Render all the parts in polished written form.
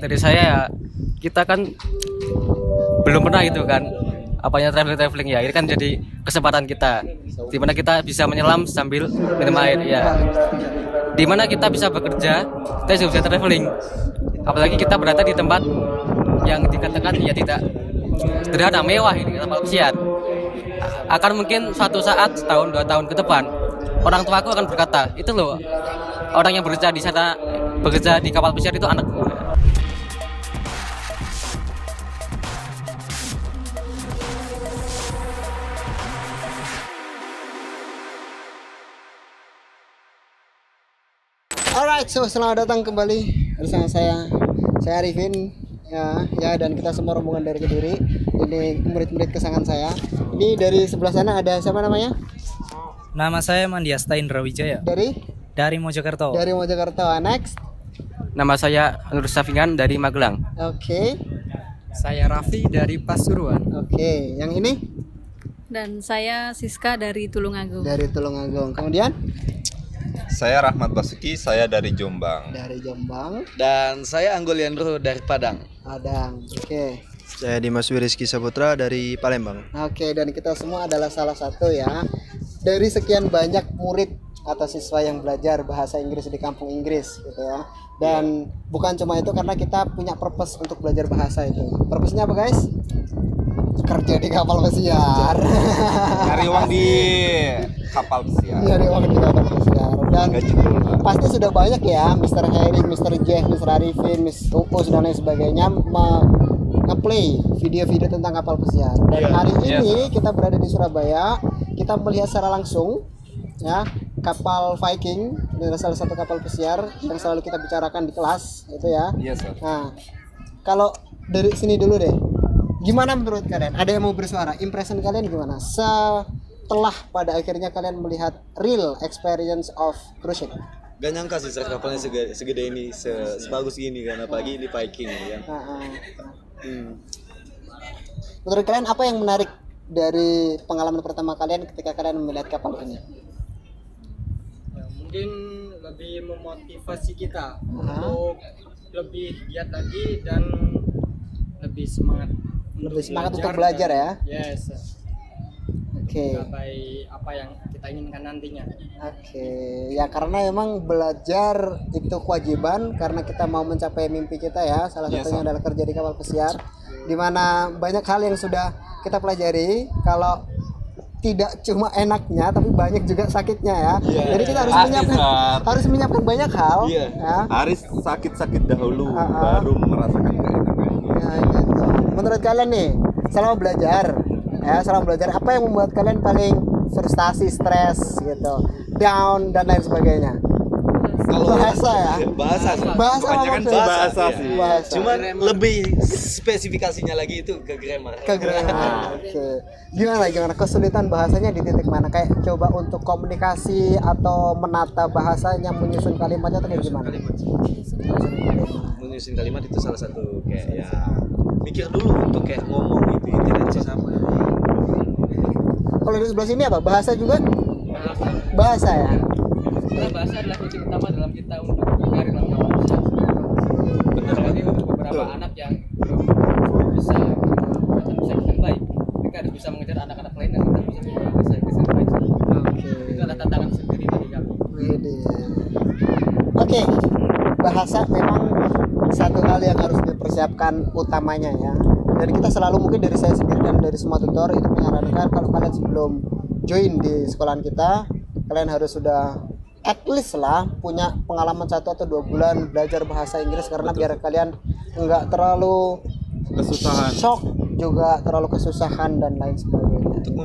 dari saya ya, kita kan belum pernah gitu kan apanya traveling ya, ini kan jadi kesempatan kita dimana kita bisa menyelam sambil minum air ya, dimana kita bisa bekerja, kita juga bisa traveling, apalagi kita berada di tempat yang dikatakan ya tidak sederhana mewah, ini kapal pesiar. Akan mungkin suatu saat setahun 2 tahun ke depan orang tuaku akan berkata, itu loh orang yang bekerja di sana, bekerja di kapal pesiar itu anakku. Alright, so selamat datang kembali bersama saya Arifin ya, dan kita semua rombongan dari Kediri. Ini murid-murid kesayangan saya. Ini dari sebelah sana ada siapa namanya? Nama saya Mandiasta Indrawijaya. Dari Mojokerto. Dari Mojokerto. Next. Nama saya Nur Safingan dari Magelang. Oke. Saya Raffi dari Pasuruan. Oke, yang ini? Dan saya Siska dari Tulungagung. Dari Tulungagung. Kemudian? Saya Rahmat Basuki, saya dari Jombang. Dari Jombang. Dan saya Anggul Yandro dari Padang. Padang. Oke. Saya Dimas Wirizki Saputra dari Palembang. Oke, dan kita semua adalah salah satu ya dari sekian banyak murid atau siswa yang belajar bahasa Inggris di kampung Inggris gitu ya. Dan bukan cuma itu, karena kita punya purpose untuk belajar bahasa itu. Purpose-nya apa, guys? Kerja di kapal pesiar. Cari uang di kapal pesiar. Nyari uang di kapal pesiar. Dan pasti sudah banyak ya Mr. Harry, Mr. Jeff, Mr. Arifin, Miss Uus dan lain sebagainya nge-play video-video tentang kapal pesiar. Dan hari ini kita berada di Surabaya, kita melihat secara langsung ya kapal Viking. Ini adalah salah satu kapal pesiar yang selalu kita bicarakan di kelas gitu ya. Nah, kalau dari sini dulu deh, gimana menurut kalian? Ada yang mau bersuara? Impression kalian gimana setelah pada akhirnya kalian melihat real experience of cruise ship? Gak nyangka sih kapalnya segede ini, sebagus gini kan, apalagi di Viking ya. Menurut kalian apa yang menarik dari pengalaman pertama kalian ketika kalian melihat kapal ini? Ya, mungkin lebih memotivasi kita untuk lebih giat lagi dan lebih semangat. Untuk belajar ya. Yes. Oke. Mencapai apa yang kita inginkan nantinya. Oke, ya karena memang belajar itu kewajiban karena kita mau mencapai mimpi kita ya. Salah satunya adalah kerja di kapal pesiar, di mana banyak hal yang sudah kita pelajari. Kalau tidak cuma enaknya, tapi banyak juga sakitnya ya. Jadi kita harus menyiapkan banyak hal. Ya. Harus sakit-sakit dahulu, baru merasakan keenakannya. Ya, gitu. Menurut kalian nih, selama belajar apa yang membuat kalian paling frustasi, stres gitu, down dan lain sebagainya? Bahasa ya. Bahasa sih. Cuman lebih spesifikasinya lagi itu ke grammar. Oke. Gimana kesulitan bahasanya di titik mana? Kayak coba untuk komunikasi atau menata bahasanya, menyusun kalimatnya atau kayak gimana? Menyusun kalimat itu salah satu kayak ya mikir dulu untuk kayak ngomong gitu, interaksi sama. Kalau di sebelah sini apa? Bahasa juga? Bahasa ya. Karena bahasa adalah kunci utama dalam kita untuk berkarir dalam kapal pesiar. Benar, lagi untuk beberapa anak yang belum bisa bahasa Inggris dengan baik, mereka harus bisa mengejar anak-anak lain yang tidak bisa bahasa Inggris dengan baik. Itu adalah tantangan sendiri bagi kami. Oke. Bahasa memang satu hal yang harus dipersiapkan utamanya ya. Dan kita selalu, mungkin dari saya sendiri dan dari semua tutor itu menyarankan kalau kalian sebelum join di sekolahan kita, kalian harus sudah at least lah punya pengalaman 1 atau 2 bulan belajar bahasa Inggris, karena biar kalian enggak terlalu kesusahan, shock juga terlalu kesusahan dan lain sebagainya. Untuk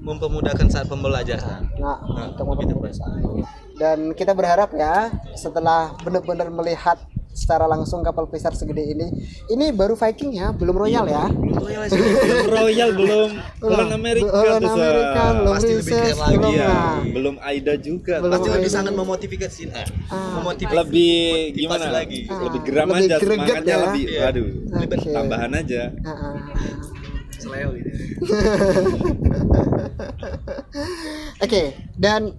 mempermudahkan saat pembelajaran. Untuk mempermudahkan. Dan kita berharap ya setelah benar-benar melihat secara langsung kapal pesiar segede ini baru Viking ya, belum Royal ya. belum Amerika, belum pasti lebih keren lagi belum Aida juga. Pasti lebih sangat memotivasi, lebih gimana lagi, lebih geram aja, semangatnya ya. lebih, lebih tambahan aja. Seleo gitu. Oke, dan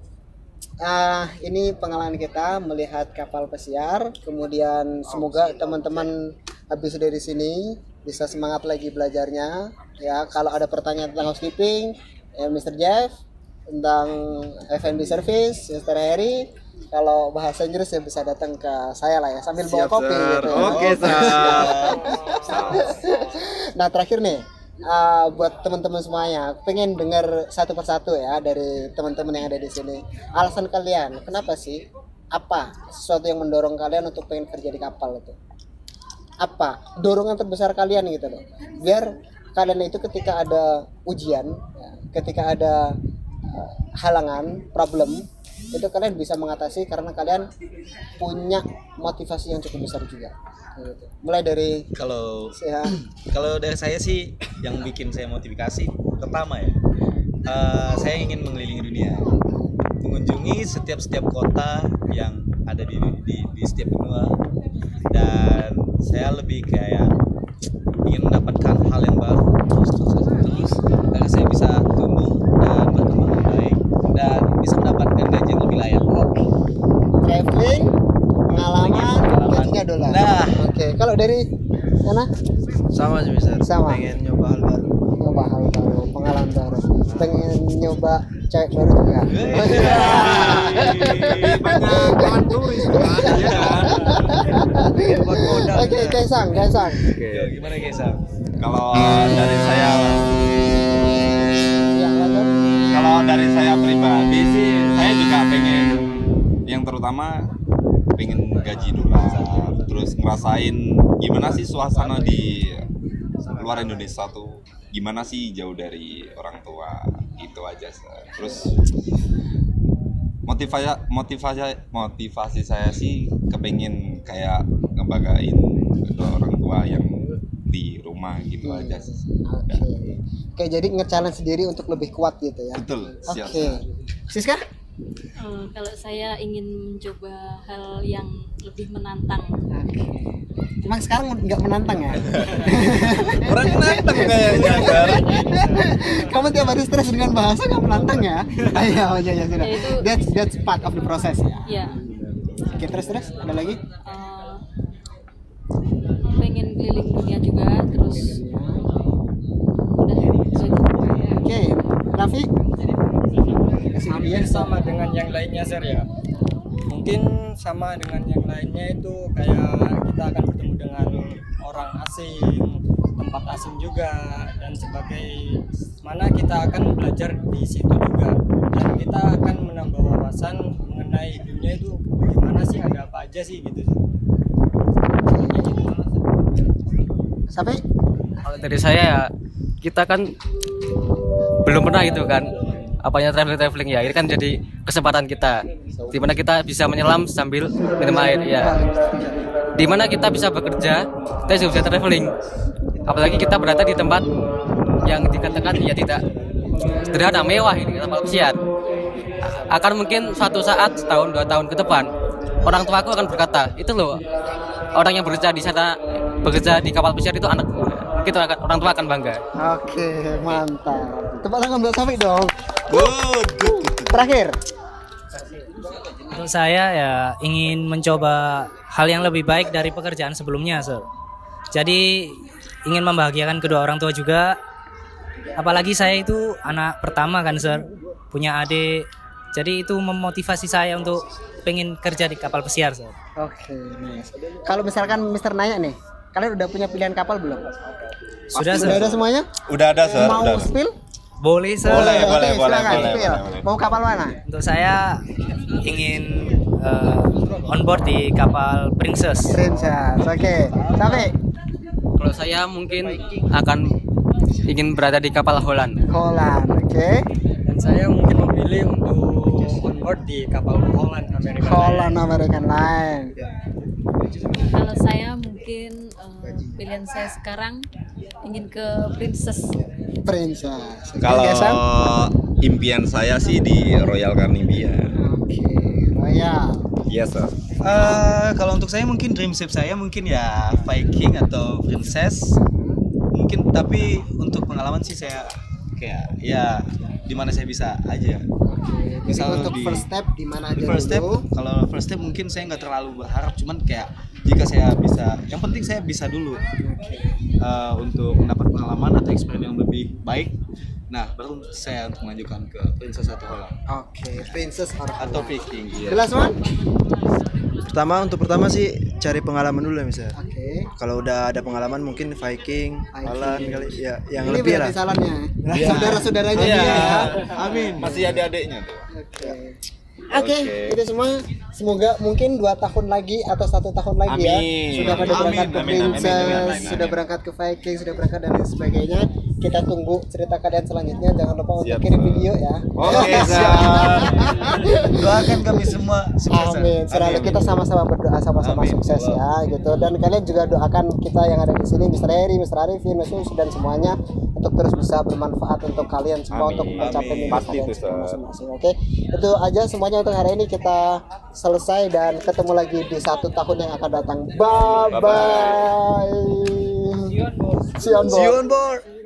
ini pengalaman kita melihat kapal pesiar. Kemudian semoga teman-teman habis dari sini bisa semangat lagi belajarnya ya. Kalau ada pertanyaan tentang housekeeping ya Mr. Jeff, tentang F&B service Mr. Harry, kalau bahasa Inggris ya bisa datang ke saya lah ya sambil bawa kopi gitu ya. Oke, Nah terakhir nih, buat teman-teman semuanya, aku pengen dengar satu persatu ya dari teman-teman yang ada di sini. Alasan kalian, kenapa sih? Apa sesuatu yang mendorong kalian untuk pengen kerja di kapal itu? Apa dorongan terbesar kalian gitu loh? Biar kalian itu ketika ada ujian, ya, ketika ada halangan, problem, itu kalian bisa mengatasi karena kalian punya motivasi yang cukup besar juga. Gitu. Mulai dari Kalau ya, kalau dari saya sih yang bikin saya motivasi pertama ya, saya ingin mengelilingi dunia, mengunjungi setiap kota yang ada di setiap benua, dan saya lebih kayak ingin mendapatkan hal yang baru terus agar saya bisa tumbuh dan berkembang lebih baik dan bisa mendapatkan gaji yang lebih layak. traveling, pengalaman, gajinya dolar. Nah. Oke, kalau dari sana Sama sih Mister. Sama. Pengen nyoba hal baru. nyoba hal baru, pengalaman baru, pengen nyoba cewek baru juga. banyak kawan turis kan, ya kan? Oke, Kaisang. Yo, gimana guys? Kalau dari saya, Ya, lanjut. kalau dari saya pribadi sih, saya juga pengen, yang terutama pengen gaji dolar, terus ngerasain gimana sih suasana di luar Indonesia tuh, gimana sih jauh dari orang tua, itu aja. Terus motivasi saya sih kepengen kayak ngebagain kedua orang tua yang di rumah gitu aja sih. Oke, jadi nge-challenge sendiri untuk lebih kuat gitu ya. Betul, siap. Oke. Siska? Kalau saya ingin mencoba hal yang lebih menantang. Emang sekarang nggak menantang ya? Orang menantang kayaknya kan. Kamu tiap hari stres dengan bahasa nggak menantang ya? Ayo, ya sudah. Ya, itu- That's part of the process ya. Ya, Oke, terus ada lagi? pengen keliling dunia juga, terus udah itu aja. Oke, Raffi? Hampir sama dengan yang lainnya Sir ya. Mungkin sama dengan yang lainnya itu kayak kita akan bertemu dengan orang asing, tempat asing juga, dan sebagai mana kita akan belajar di situ juga, dan kita akan menambah wawasan mengenai dunia itu gimana sih, ada apa aja sih gitu. Sampai? Kalau dari saya ya, kita kan belum pernah gitu kan apanya traveling ya, ini kan jadi kesempatan kita dimana kita bisa menyelam sambil minum air ya, dimana kita bisa bekerja, kita juga bisa traveling, apalagi kita berada di tempat yang dikatakan ya tidak sederhana, mewah, ini kapal pesiar. Akan mungkin suatu saat, setahun 2 tahun ke depan, orang tuaku akan berkata, itu loh orang yang bekerja di sana, bekerja di kapal pesiar itu anakku. Mungkin orang tua akan bangga. Oke, mantap. Tepuk tangan buat Safik dong. Good. Terakhir. Untuk saya ya ingin mencoba hal yang lebih baik dari pekerjaan sebelumnya, Sir. Jadi ingin membahagiakan kedua orang tua juga. Apalagi saya itu anak pertama kan, Sir. Punya adik. Jadi itu memotivasi saya untuk pengen kerja di kapal pesiar, Sir. Oke, nice. Kalau misalkan Mister nanya nih, kalian udah punya pilihan kapal belum? Sudah, Sudah Sir. ada semuanya? Udah ada, Sir. Mau Udah. spill? Boleh, Sir. Boleh. Oke, silakan, spill. boleh. Mau kapal mana? Untuk saya ingin on board di kapal Princess. Princess. Oke. Safik. Kalau saya mungkin akan ingin berada di kapal Holland. Holland. Oke. Dan saya mungkin memilih untuk on board di kapal Holland Amerika. Holland American Line. Kalau saya mungkin pilihan saya sekarang ingin ke Princess. Princess. Oke, Kalau Gesam? impian saya sih di Royal Caribbean. Oke. Royal. Yes, Sir. Kalau untuk saya mungkin dream ship saya mungkin ya Viking atau Princess. Mungkin, tapi untuk pengalaman sih saya kayak ya di mana saya bisa aja. Jadi Misal untuk di- first step di mana aja First step, dulu? kalau first step mungkin saya nggak terlalu berharap, cuman kayak jika saya bisa, yang penting saya bisa dulu untuk mendapat pengalaman atau experience yang lebih baik. Nah, baru saya untuk melanjutkan ke Princess atau Holland Oke, Princess atau Viking. Iya. Jelas, Man? Pertama sih cari pengalaman dulu ya Mister. Oke. Kalau udah ada pengalaman mungkin Viking, Holland kali ya yang Ini lebih lah. berarti salonnya. Iya. Saudara-saudaranya Iya. dia ya. Amin. Masih adik-adiknya tuh. Oke. Oke, itu semua semoga mungkin 2 tahun lagi atau 1 tahun lagi ya Amin. sudah pada Amin, berangkat ke amin, amin, Princess, amin. sudah berangkat ke Viking, sudah berangkat dan lain sebagainya. Kita tunggu cerita kalian selanjutnya. Jangan lupa untuk Siap, kirim Sir. video ya. Oke, Sar. Doakan kami semua sukses. Amin. Selalu kita sama-sama berdoa sama-sama Amin. sukses ya gitu. Dan kalian juga doakan kita yang ada di sini, Mr. Heri, Mr. Arifin, Mas Yus dan semuanya untuk terus bisa bermanfaat untuk kalian semua Amin. untuk mencapai Amin. mimpi Pasti kalian itu, semua Sir. masing-masing. Oke. Itu aja semuanya untuk hari ini, kita selesai dan ketemu lagi di 1 tahun yang akan datang. Bye bye. See you on board. See you on board.